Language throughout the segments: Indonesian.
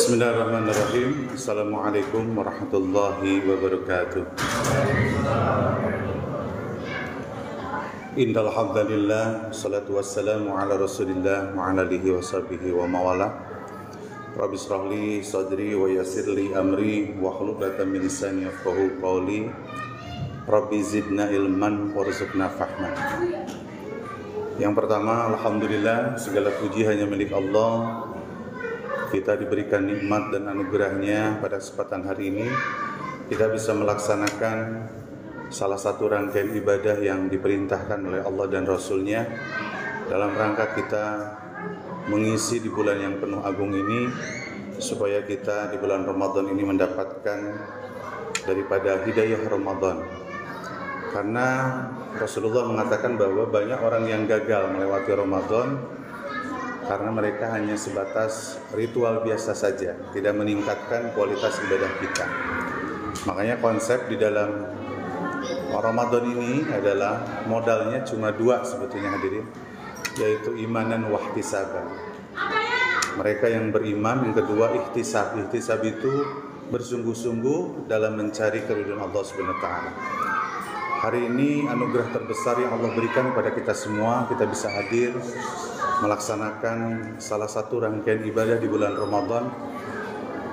Bismillahirrahmanirrahim. Assalamualaikum warahmatullahi wabarakatuh. Innal hamdalillah, salatu wassalamu ala Rasulillah wa ala alihi wa sahbihi wa mawala. Rabbi shrah li sadri wa yassir li amri wa hlul 'uqdatam min lisani yafqahu qawli. Rabbi zidna ilman warzuqna fahman. Yang pertama, alhamdulillah, segala puji hanya milik Allah. Kita diberikan nikmat dan anugerahnya pada kesempatan hari ini. Kita bisa melaksanakan salah satu rangkaian ibadah yang diperintahkan oleh Allah dan Rasul-Nya dalam rangka kita mengisi di bulan yang penuh agung ini, supaya kita di bulan Ramadan ini mendapatkan daripada hidayah Ramadan. Karena Rasulullah mengatakan bahwa banyak orang yang gagal melewati Ramadan karena mereka hanya sebatas ritual biasa saja, tidak meningkatkan kualitas ibadah kita. Makanya konsep di dalam Ramadan ini adalah modalnya cuma dua sebetulnya hadirin, yaitu imanan wa ihtisaban. Mereka yang beriman, yang kedua ihtisab. Ihtisab itu bersungguh-sungguh dalam mencari keridhaan Allah Subhanahu wa taala. Hari ini anugerah terbesar yang Allah berikan kepada kita semua, kita bisa hadir melaksanakan salah satu rangkaian ibadah di bulan Ramadan.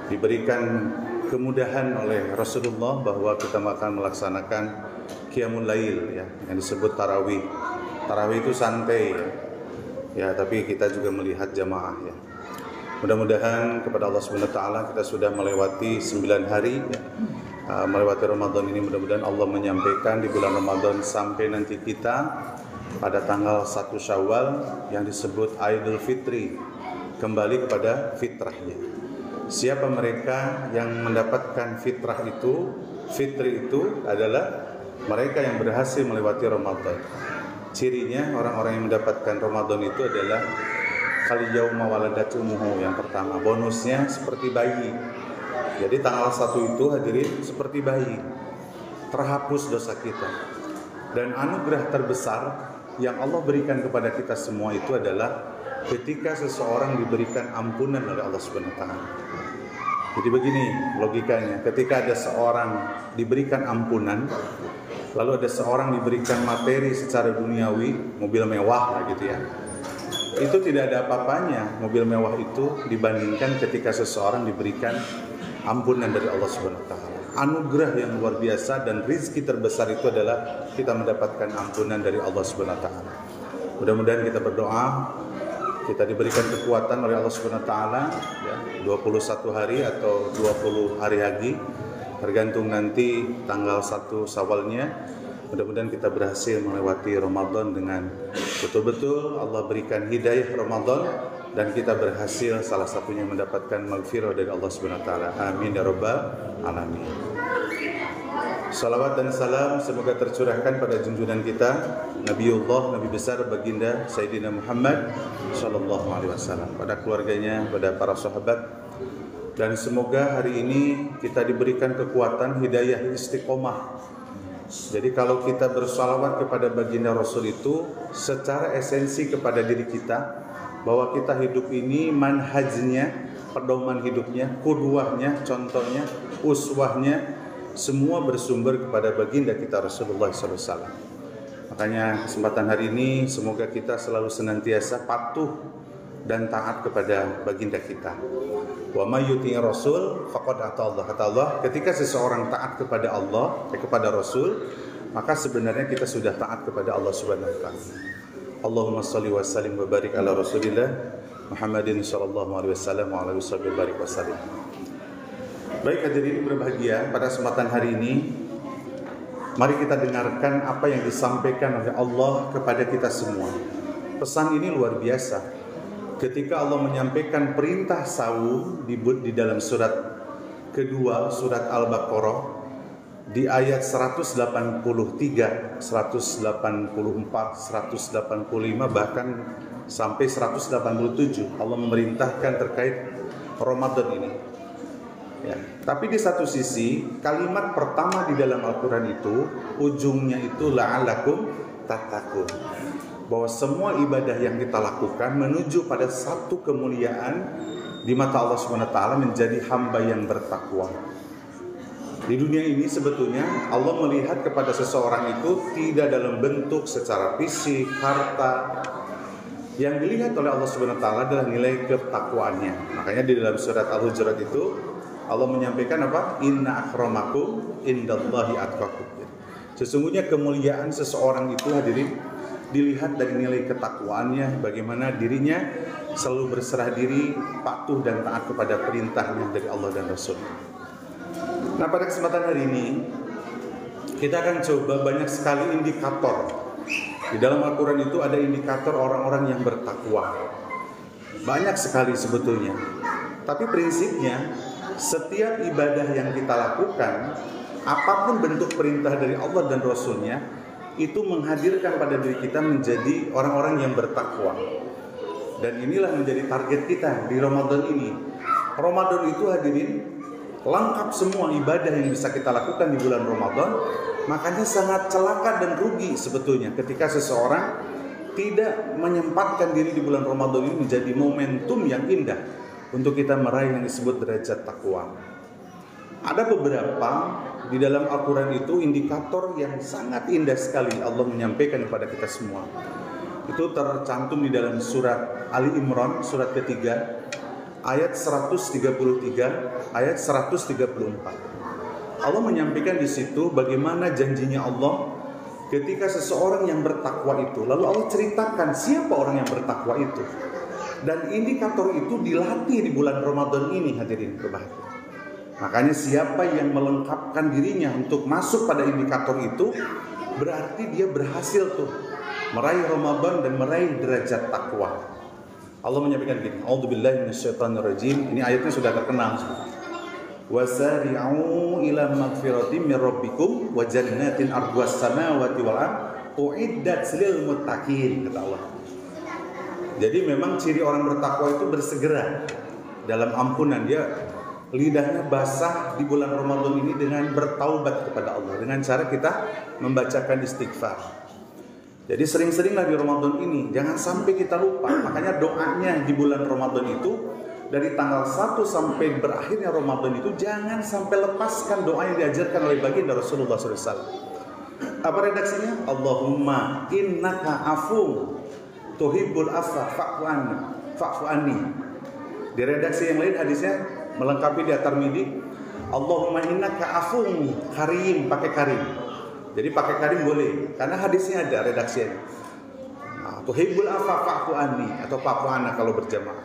Diberikan kemudahan oleh Rasulullah bahwa kita akan melaksanakan Qiyamul Lail, ya, yang disebut tarawih. Tarawih itu santai, ya, tapi kita juga melihat jamaah, ya. Mudah-mudahan kepada Allah Subhanahu wa taala kita sudah melewati 9 hari, ya. Melewati Ramadan ini, mudah-mudahan Allah menyampaikan di bulan Ramadan sampai nanti kita pada tanggal 1 Syawal yang disebut Idul Fitri, kembali kepada fitrahnya. Siapa mereka yang mendapatkan fitrah itu? Fitri itu adalah mereka yang berhasil melewati Ramadan. Cirinya orang-orang yang mendapatkan Ramadan itu adalah kal yauma waladatuhu, yang pertama. Bonusnya seperti bayi. Jadi tanggal 1 itu hadirin seperti bayi, terhapus dosa kita. Dan anugerah terbesar yang Allah berikan kepada kita semua itu adalah ketika seseorang diberikan ampunan oleh Allah Subhanahu wa taala. Jadi begini logikanya, ketika ada seorang diberikan ampunan, lalu ada seorang diberikan materi secara duniawi, mobil mewah gitu ya. Itu tidak ada apa-apanya mobil mewah itu dibandingkan ketika seseorang diberikan ampunan dari Allah Subhanahu wa taala. Anugerah yang luar biasa dan rizki terbesar itu adalah kita mendapatkan ampunan dari Allah Subhanahu wa taala. Mudah-mudahan kita berdoa, kita diberikan kekuatan oleh Allah Subhanahu wa taala, ya, 21 hari atau 20 hari lagi, tergantung nanti tanggal 1 Syawalnya. Mudah-mudahan kita berhasil melewati Ramadan dengan betul-betul Allah berikan hidayah Ramadan, dan kita berhasil salah satunya mendapatkan maghfirah dari Allah Subhanahu wa taala. Amin ya rabbal alamin. Salawat dan salam semoga tercurahkan pada junjungan kita Nabiullah, Nabi besar baginda Sayyidina Muhammad sallallahu alaihi wasallam, pada keluarganya, pada para sahabat, dan semoga hari ini kita diberikan kekuatan hidayah istiqomah. Jadi kalau kita bersalawat kepada baginda Rasul itu secara esensi kepada diri kita, bahwa kita hidup ini manhajnya, pedoman hidupnya, qudwahnya, contohnya, uswahnya, semua bersumber kepada baginda kita Rasulullah SAW. Makanya kesempatan hari ini semoga kita selalu senantiasa patuh dan taat kepada baginda kita. Wa may yuti' Rasul faqad ata Allah. Kata Allah, ketika seseorang taat kepada Allah, kepada Rasul, maka sebenarnya kita sudah taat kepada Allah Subhanahu wa taala. Allahumma salli wa sallim wa barik ala Rasulillah Muhammadin sallallahu alaihi wasallam wa ala alihi wa barik wasallim. Baik hadirin berbahagia, pada kesempatan hari ini mari kita dengarkan apa yang disampaikan oleh Allah kepada kita semua. Pesan ini luar biasa. Ketika Allah menyampaikan perintah saum di dalam surat kedua, surat Al-Baqarah, di ayat 183, 184, 185, bahkan sampai 187 Allah memerintahkan terkait Ramadan ini, ya. Tapi di satu sisi kalimat pertama di dalam Al-Quran itu ujungnya itu la'alakum tattaqun, bahwa semua ibadah yang kita lakukan menuju pada satu kemuliaan di mata Allah Subhanahu wa taala menjadi hamba yang bertakwa. Di dunia ini sebetulnya Allah melihat kepada seseorang itu tidak dalam bentuk secara fisik, harta. Yang dilihat oleh Allah Subhanahu wa taala adalah nilai ketakwaannya. Makanya di dalam surat Al-Hujurat itu Allah menyampaikan apa? Inna akramakum indallahi atqakum. Sesungguhnya kemuliaan seseorang itu hadirin dilihat dari nilai ketakwaannya, bagaimana dirinya selalu berserah diri, patuh dan taat kepada perintahnya dari Allah dan Rasul-Nya. Nah, pada kesempatan hari ini kita akan coba banyak sekali indikator. Di dalam Al-Quran itu ada indikator orang-orang yang bertakwa. Banyak sekali sebetulnya. Tapi prinsipnya setiap ibadah yang kita lakukan, apapun bentuk perintah dari Allah dan Rasul-Nya, itu menghadirkan pada diri kita menjadi orang-orang yang bertakwa. Dan inilah menjadi target kita di Ramadan ini. Ramadan itu hadirin lengkap semua ibadah yang bisa kita lakukan di bulan Ramadan. Makanya sangat celaka dan rugi sebetulnya ketika seseorang tidak menyempatkan diri di bulan Ramadan ini menjadi momentum yang indah untuk kita meraih yang disebut derajat takwa. Ada beberapa di dalam Al-Quran itu indikator yang sangat indah sekali Allah menyampaikan kepada kita semua. Itu tercantum di dalam surat Ali Imran, surat ketiga, ayat 133, ayat 134. Allah menyampaikan di situ bagaimana janjinya Allah ketika seseorang yang bertakwa itu. Lalu Allah ceritakan siapa orang yang bertakwa itu. Dan indikator itu dilatih di bulan Ramadan ini, hadirin berbahagia. Makanya siapa yang melengkapkan dirinya untuk masuk pada indikator itu, berarti dia berhasil tuh meraih Ramadan dan meraih derajat takwa. Allah menyampaikan gini, A'udzubillahi minasyaitonirrajim. Ini ayatnya sudah terkenal. Wasari'u ila magfiratin min rabbikum wa jannatin ardhuhas samawati wal ardh uiddat lil muttaqin, kata Allah. Jadi memang ciri orang bertakwa itu bersegera dalam ampunan. Dia lidahnya basah di bulan Ramadan ini dengan bertaubat kepada Allah, dengan cara kita membacakan istighfar. Jadi sering-seringlah di Ramadan ini, jangan sampai kita lupa. Makanya doanya di bulan Ramadan itu dari tanggal 1 sampai berakhirnya Ramadan itu jangan sampai lepaskan doa yang diajarkan oleh baginda Rasulullah SAW. Apa redaksinya? Allahumma innaka afum tuhibbul afwa fa'fu anni. Di redaksi yang lain hadisnya melengkapi di At-Tirmidzi, Allahumma innaka afum karim, pakai karim. Jadi pakai karim boleh, karena hadisnya ada redaksinya. Tuhibbul afwa fa'fu anni atau fa'fu anna kalau berjamaah.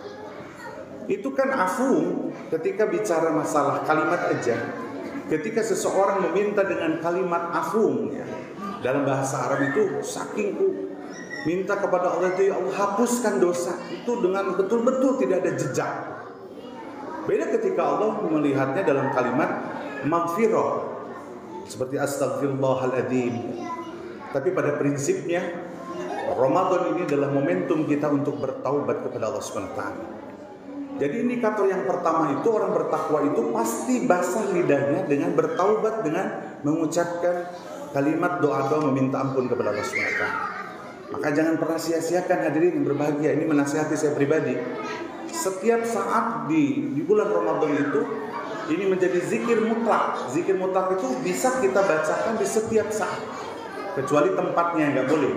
Itu kan afu ketika bicara masalah kalimat aja. Ketika seseorang meminta dengan kalimat afu ya, dalam bahasa Arab itu saking minta kepada Allah itu, ya Allah hapuskan dosa itu dengan betul-betul tidak ada jejak. Beda ketika Allah melihatnya dalam kalimat maghfirah seperti astaghfirullahaladzim. Tapi pada prinsipnya Ramadan ini adalah momentum kita untuk bertaubat kepada Allah SWT. Jadi indikator yang pertama itu orang bertakwa itu pasti basah lidahnya dengan bertaubat, dengan mengucapkan kalimat doa-doa meminta ampun kepada Allah SWT. Maka jangan pernah sia-siakan hadirin yang berbahagia. Ini menasihati saya pribadi. Setiap saat di bulan Ramadan itu ini menjadi zikir mutlak. Zikir mutlak itu bisa kita bacakan di setiap saat, kecuali tempatnya nggak boleh.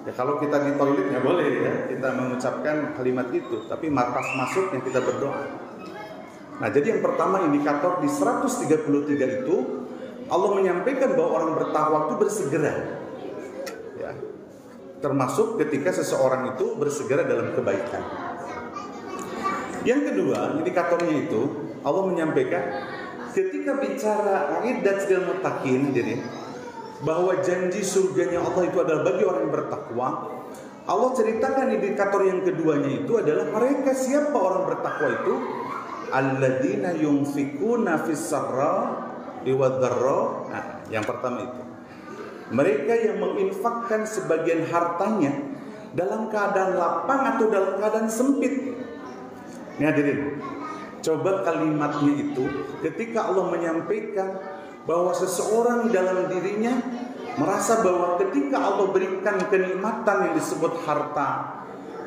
Ya kalau kita di toilet nggak boleh ya kita mengucapkan kalimat itu, tapi markas masuknya kita berdoa. Nah jadi yang pertama indikator di 133 itu Allah menyampaikan bahwa orang bertakwa itu bersegera, ya, termasuk ketika seseorang itu bersegera dalam kebaikan. Yang kedua indikatornya itu Allah menyampaikan ketika bicara uiddat lil muttaqin, jadi bahwa janji surganya Allah itu adalah bagi orang yang bertakwa. Allah ceritakan indikator yang keduanya itu adalah mereka siapa orang bertakwa itu? Alladzina yunfikuna fis sarra wad dharra. Nah, yang pertama itu mereka yang menginfakkan sebagian hartanya dalam keadaan lapang atau dalam keadaan sempit. Ini hadirin, coba kalimatnya itu ketika Allah menyampaikan bahwa seseorang dalam dirinya merasa bahwa ketika Allah berikan kenikmatan yang disebut harta,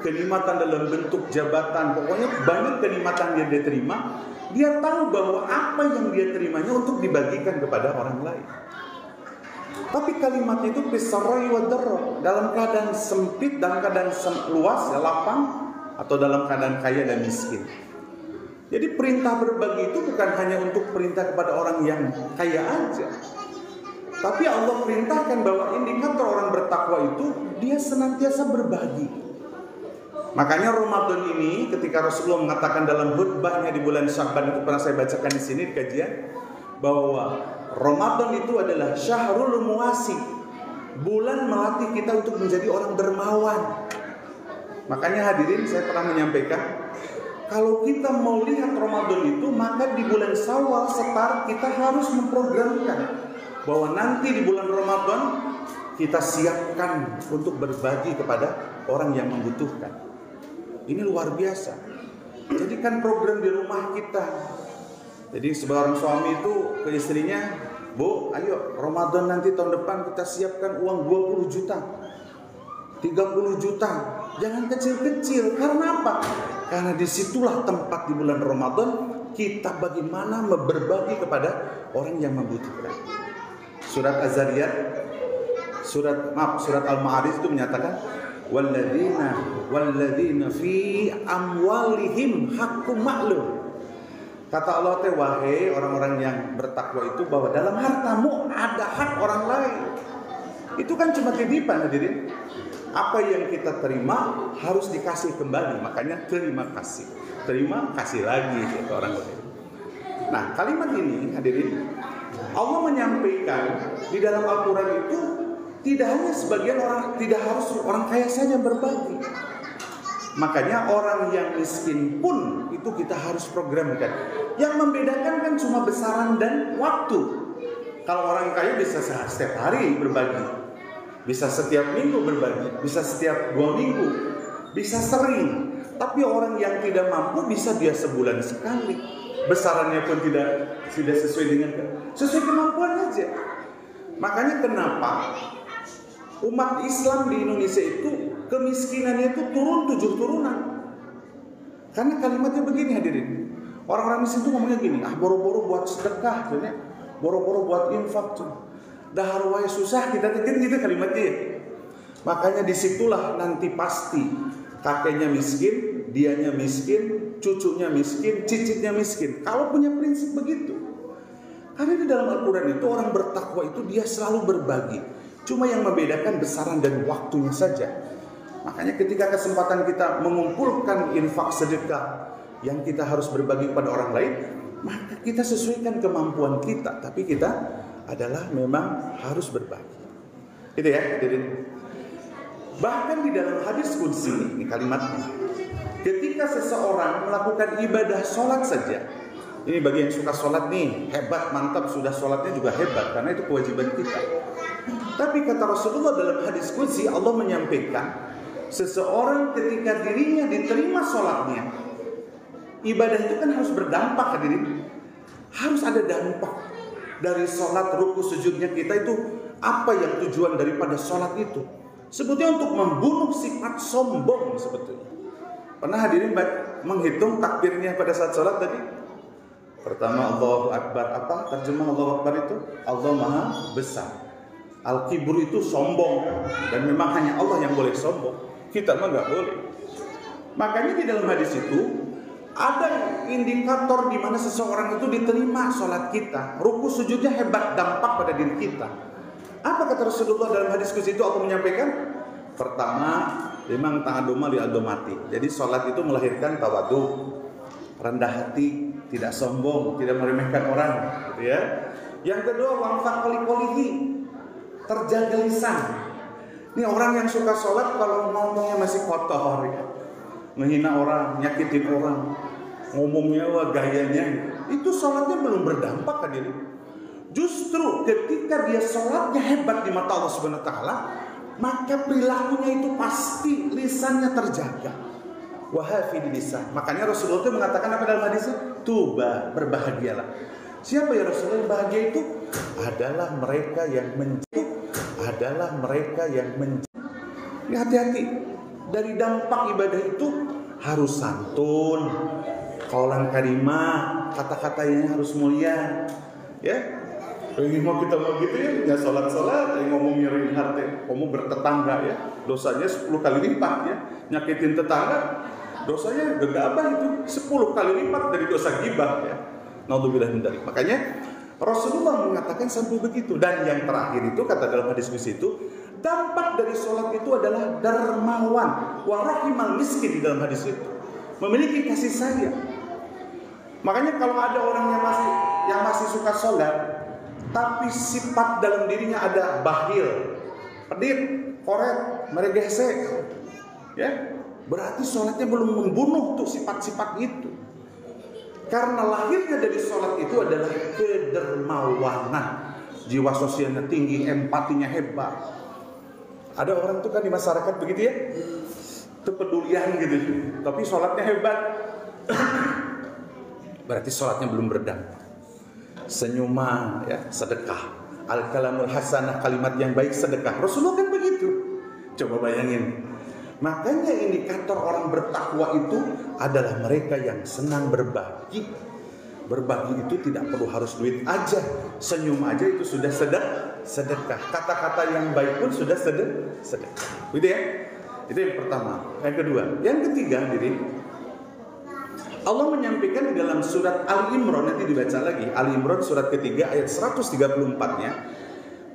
kenikmatan dalam bentuk jabatan, pokoknya banyak kenikmatan yang dia terima. Dia tahu bahwa apa yang dia terimanya untuk dibagikan kepada orang lain. Tapi kalimat itu bisarai wa darra, dalam keadaan sempit, dalam keadaan luas, lapang, atau dalam keadaan kaya dan miskin. Jadi perintah berbagi itu bukan hanya untuk perintah kepada orang yang kaya aja. Tapi Allah perintahkan bahwa indikator orang bertakwa itu dia senantiasa berbagi. Makanya Ramadan ini ketika Rasulullah mengatakan dalam khutbahnya di bulan Sya'ban, itu pernah saya bacakan di sini di kajian, bahwa Ramadan itu adalah syahrul muwasi, bulan melatih kita untuk menjadi orang dermawan. Makanya hadirin, saya pernah menyampaikan, kalau kita mau lihat Ramadan itu, maka di bulan Syawal start kita harus memprogramkan bahwa nanti di bulan Ramadan kita siapkan untuk berbagi kepada orang yang membutuhkan. Ini luar biasa. Jadikan program di rumah kita. Jadi seorang suami itu ke istrinya, Bu, ayo Ramadan nanti tahun depan kita siapkan uang 20 juta 30 juta. Jangan kecil-kecil. Karena apa? Karena disitulah tempat di bulan Ramadan kita bagaimana berbagi kepada orang yang membutuhkan. Surat Az-Zariyat, surat Al-Ma'arij itu menyatakan walladzina fi amwalihim haqqum ma'lum. Kata Allah teh, wahai orang-orang yang bertakwa itu, bahwa dalam hartamu ada hak orang lain. Itu kan cuma titipan, hadirin. Apa yang kita terima harus dikasih kembali. Makanya terima kasih lagi ke orang lain. Nah, kalimat ini hadirin, Allah menyampaikan di dalam Al-Quran itu tidak hanya sebagian orang, tidak harus orang kaya saja berbagi. Makanya orang yang miskin pun itu kita harus programkan. Yang membedakan kan cuma besaran dan waktu. Kalau orang kaya bisa setiap hari berbagi, bisa setiap minggu berbagi, bisa setiap 2 minggu, bisa sering. Tapi orang yang tidak mampu bisa dia sebulan sekali. Besarannya pun tidak sesuai dengan kemampuan aja. Makanya kenapa umat Islam di Indonesia itu kemiskinannya itu turun 7 turunan. Karena kalimatnya begini hadirin. Orang-orang miskin itu ngomongnya gini, boro-boro buat sedekah, boro-boro buat infak tuh. Dahar wae susah kita tekan gitu kalimatnya. Makanya disitulah nanti pasti kakeknya miskin, dianya miskin, cucunya miskin, cicitnya miskin. Kalau punya prinsip begitu. Karena di dalam Al-Quran itu orang bertakwa itu dia selalu berbagi. Cuma yang membedakan besaran dan waktunya saja. Makanya ketika kesempatan kita mengumpulkan infak sedekah yang kita harus berbagi kepada orang lain, maka kita sesuaikan kemampuan kita. Tapi kita adalah memang harus berbagi. Itu ya, hadirin. Bahkan di dalam hadis qudsi ini kalimatnya, ketika seseorang melakukan ibadah sholat saja, ini bagi yang suka sholat nih, hebat, mantap, sudah sholatnya juga hebat, karena itu kewajiban kita. Tapi kata Rasulullah dalam hadis qudsi, Allah menyampaikan, seseorang ketika dirinya diterima sholatnya, ibadah itu kan harus berdampak, hadirin. Harus ada dampak dari sholat, ruku, sujudnya kita itu. Apa yang tujuan daripada sholat itu? Sebetulnya untuk membunuh sifat sombong sebetulnya. Pernah hadirin menghitung takbirnya pada saat sholat tadi? Pertama Allahu Akbar, apa terjemah Allahu Akbar itu? Allah Maha Besar. Al-Kibru itu sombong, dan memang hanya Allah yang boleh sombong. Kita mah nggak boleh. Makanya di dalam hadis itu ada indikator di mana seseorang itu diterima sholat kita. Ruku sujudnya hebat, dampak pada diri kita. Apa kata Rasulullah dalam hadis qudsi itu? Allah menyampaikan, pertama, memang ta'aduma li adomati. Jadi sholat itu melahirkan tawadu, rendah hati, tidak sombong, tidak meremehkan orang, gitu ya. Yang kedua, wafat koli-kolihi, terjaga lisan. Ini orang yang suka sholat kalau ngomongnya masih kotor, ya. Menghina orang, nyakitin orang, ngomongnya gayanya, itu sholatnya belum berdampak kan ini. Justru ketika dia sholatnya hebat di mata Allah Subhanahu Wa Taala, maka perilakunya itu pasti lisannya terjaga. Wahafidh lisan. Makanya Rasulullah itu mengatakan apa dalam hadisnya? Tuba, berbahagialah. Siapa ya Rasulullah? Bahagia itu adalah mereka yang menjauh, adalah mereka yang menjauh. Ini hati-hati. Dari dampak ibadah itu harus santun, qaulan karimah, kata-katanya harus mulia. Ya, ini mau kita mau gitu ya sholat, yang ngomong miring hati, ngomong bertetangga ya, dosanya 10 kali lipat ya, nyakitin tetangga, dosanya gegabah itu 10 kali lipat dari dosa ghibah ya. Naudzubillah min dzalik. Makanya Rasulullah mengatakan sampai begitu. Dan yang terakhir itu kata dalam hadis itu, dampak dari sholat itu adalah dermawan, wa rahimal miskin di dalam hadis itu, memiliki kasih sayang. Makanya kalau ada orang yang masih suka sholat, tapi sifat dalam dirinya ada bakhil, pedit, koret, meregese, ya, berarti sholatnya belum membunuh tuh sifat-sifat itu. Karena lahirnya dari sholat itu adalah kedermawanan, jiwa sosialnya tinggi, empatinya hebat. Ada orang tuh kan di masyarakat begitu ya, kepedulian gitu, tapi sholatnya hebat. Berarti sholatnya belum berdampak. Senyuman, ya, sedekah. Al-kalamul hasanah, kalimat yang baik sedekah. Rasulullah kan begitu. Coba bayangin. Makanya indikator orang bertakwa itu adalah mereka yang senang berbagi. Berbagi itu tidak perlu harus duit aja. Senyum aja itu sudah sedekah. Kata-kata yang baik pun sudah sedekah. Gitu ya. Itu yang pertama. Yang kedua, yang ketiga, Allah menyampaikan di dalam surat Ali Imran, nanti dibaca lagi, Ali Imran surat ketiga ayat 134-nya,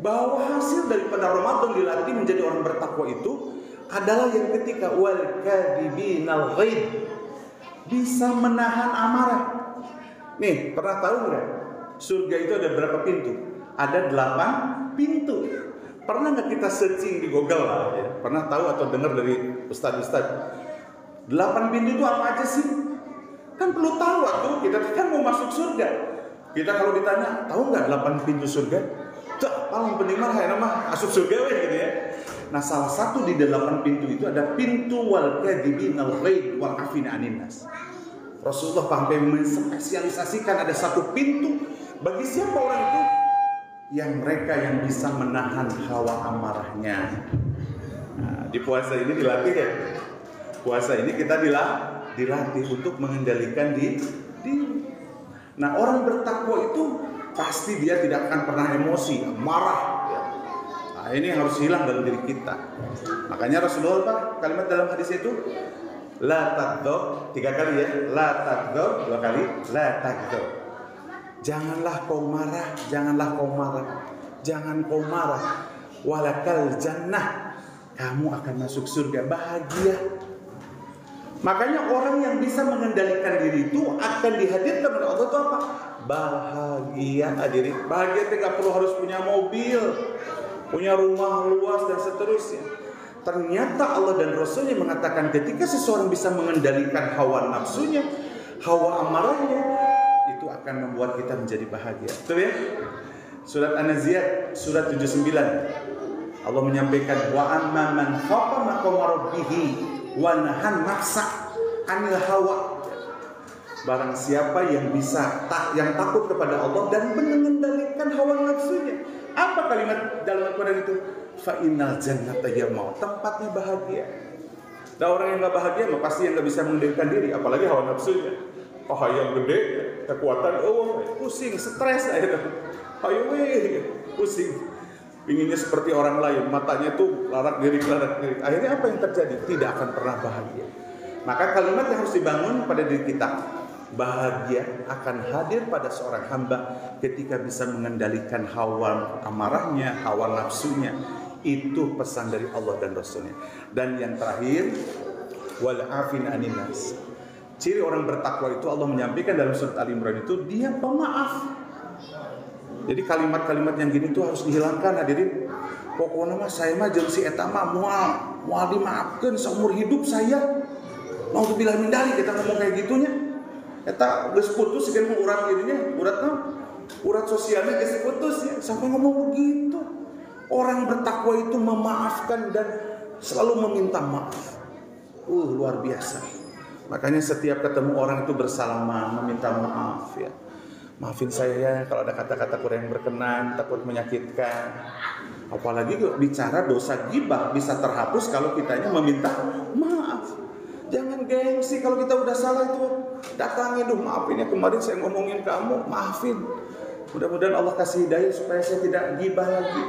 bahwa hasil daripada Ramadan dilatih menjadi orang bertakwa itu adalah yang ketika wal kadibinal ghaid, bisa menahan amarah. Nih, pernah tahu nggak? Surga itu ada berapa pintu? Ada 8 pintu. Pernah nggak kita searching di Google lah, ya? Pernah tahu atau dengar dari ustadz-ustadz? 8 pintu itu apa aja sih? Kan perlu tahu tuh, kita kan mau masuk surga. Kita kalau ditanya, tahu nggak 8 pintu surga? Tuh, paling penting mah nama masuk surga gitu ya. Nah, salah satu di 8 pintu itu ada pintu wal kadibinal ghaid wal afina anin nas. Rasulullah sampai menspesialisasikan ada satu pintu bagi siapa orang itu? Yang mereka yang bisa menahan hawa amarahnya. Nah, di puasa ini dilatih ya. Puasa ini kita dilatih untuk mengendalikan diri. Nah, orang bertakwa itu pasti dia tidak akan pernah emosi, marah. Nah, ini harus hilang dalam diri kita. Makanya Rasulullah apa? Kalimat dalam hadis itu, la taghdab, 3 kali ya, la taghdab, 2 kali, la taghdab. Janganlah kau marah, janganlah kau marah, jangan kau marah. Walakal jannah, kamu akan masuk surga, bahagia. Makanya orang yang bisa mengendalikan diri itu akan dihadirkan oleh Allah itu apa? Bahagia. Hadirin, bahagia tidak perlu harus punya mobil, punya rumah luas dan seterusnya. Ternyata Allah dan Rasulnya mengatakan ketika seseorang bisa mengendalikan hawa nafsunya, hawa amarahnya, itu akan membuat kita menjadi bahagia. Betul ya? Surat An-Nazi'at surat 79. Allah menyampaikan wa amma man khafa maqama rabbih wa nahan nafsa anil hawa. Barang siapa yang bisa yang takut kepada Allah dan mengendalikan hawa nafsunya. Apa kalimat dalam Al-Quran itu? Fa innal jannata hiya maut, tempatnya bahagia. Dan orang yang enggak bahagia mah pasti yang enggak bisa mengendalikan diri, apalagi hawa nafsunya. Paha yang gede, kekuatan pusing, stres akhirnya. Ayo pusing. Inginnya seperti orang lain, matanya tuh larak-lirik. Akhirnya apa yang terjadi? Tidak akan pernah bahagia. Maka kalimat yang harus dibangun pada diri kita, bahagia akan hadir pada seorang hamba ketika bisa mengendalikan hawa amarahnya, hawa nafsunya. Itu pesan dari Allah dan Rasulnya. Dan yang terakhir, wal afina anin nas. Ciri orang bertakwa itu Allah menyampaikan dalam surat Ali Imran itu dia pemaaf. Jadi kalimat-kalimat yang gini tuh harus dihilangkan, hadirin. Pokoknya mah saya mah jeung si eta mah moal dimaafkeun seumur hidup saya. Mau dibilang mindari kita ngomong kayak gitunya. Eta geus putus geus urat dirinya, urat sosialnya geus putus ya. Sampai ngomong begitu. Orang bertakwa itu memaafkan dan selalu meminta maaf. Luar biasa. Makanya setiap ketemu orang itu bersalaman, meminta maaf ya. Maafin saya ya kalau ada kata-kata kurang berkenan, takut menyakitkan. Apalagi bicara dosa ghibah bisa terhapus kalau kitanya meminta maaf. Jangan gengsi kalau kita udah salah itu datangi dong, maafin ya kemarin saya ngomongin kamu, maafin. Mudah-mudahan Allah kasih hidayah supaya saya tidak ghibah lagi.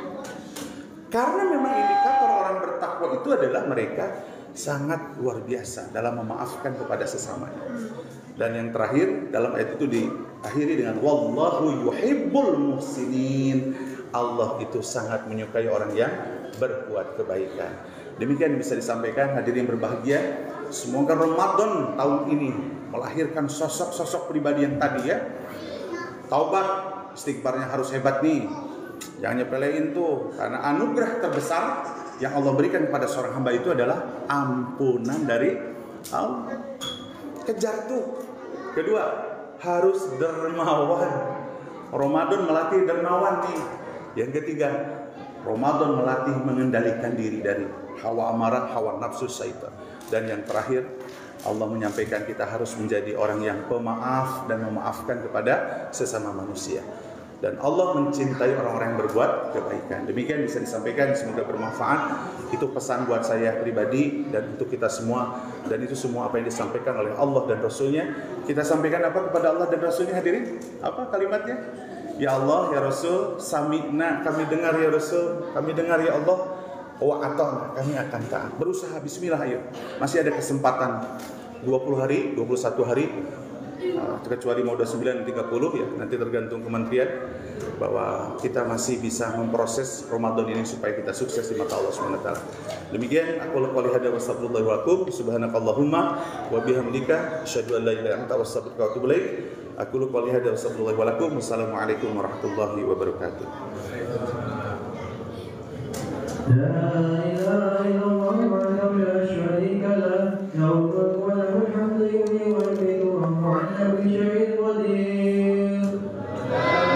Karena memang indikator orang bertakwa itu adalah mereka sangat luar biasa dalam memaafkan kepada sesamanya. Dan yang terakhir dalam ayat itu diakhiri dengan wallahu yuhibbul muhsinin. Allah itu sangat menyukai orang yang berbuat kebaikan. Demikian bisa disampaikan hadirin berbahagia. Semoga Ramadan tahun ini melahirkan sosok-sosok pribadi yang tadi ya. Taubat, istighfarnya harus hebat nih. Jangan nyepelein tuh, karena anugerah terbesar yang Allah berikan kepada seorang hamba itu adalah ampunan dari Allah. Kejar tuh. Kedua, harus dermawan. Ramadan melatih dermawan nih. Yang ketiga, Ramadan melatih mengendalikan diri dari hawa amarah, hawa nafsu syaitan. Dan yang terakhir, Allah menyampaikan kita harus menjadi orang yang pemaaf dan memaafkan kepada sesama manusia. Dan Allah mencintai orang-orang yang berbuat kebaikan. Demikian bisa disampaikan, semoga bermanfaat. Itu pesan buat saya pribadi dan untuk kita semua. Dan itu semua apa yang disampaikan oleh Allah dan Rasulnya. Kita sampaikan apa kepada Allah dan Rasulnya hadirin? Apa kalimatnya? Ya Allah, ya Rasul, sami'na, kami dengar ya Rasul, kami dengar ya Allah, wa ata'na, kami akan taat. Berusaha, bismillah ayo. Masih ada kesempatan 20 hari, 21 hari, kecuali mau 29 30 ya, nanti tergantung kementerian, bahwa kita masih bisa memproses Ramadan ini supaya kita sukses di mata Allah Subhanahu wa taala. Demikian aku qouli hadza wa astaghfirullah wa lakum subhanakallahumma wa bihamdika asyhadu an la ilaha illa anta astaghfiruka wa atubu ilaik. Aku qouli hadza wa astaghfirullah wa lakum. Wassalamualaikum warahmatullahi wabarakatuh. La ilaha illallah wa la syarika lahu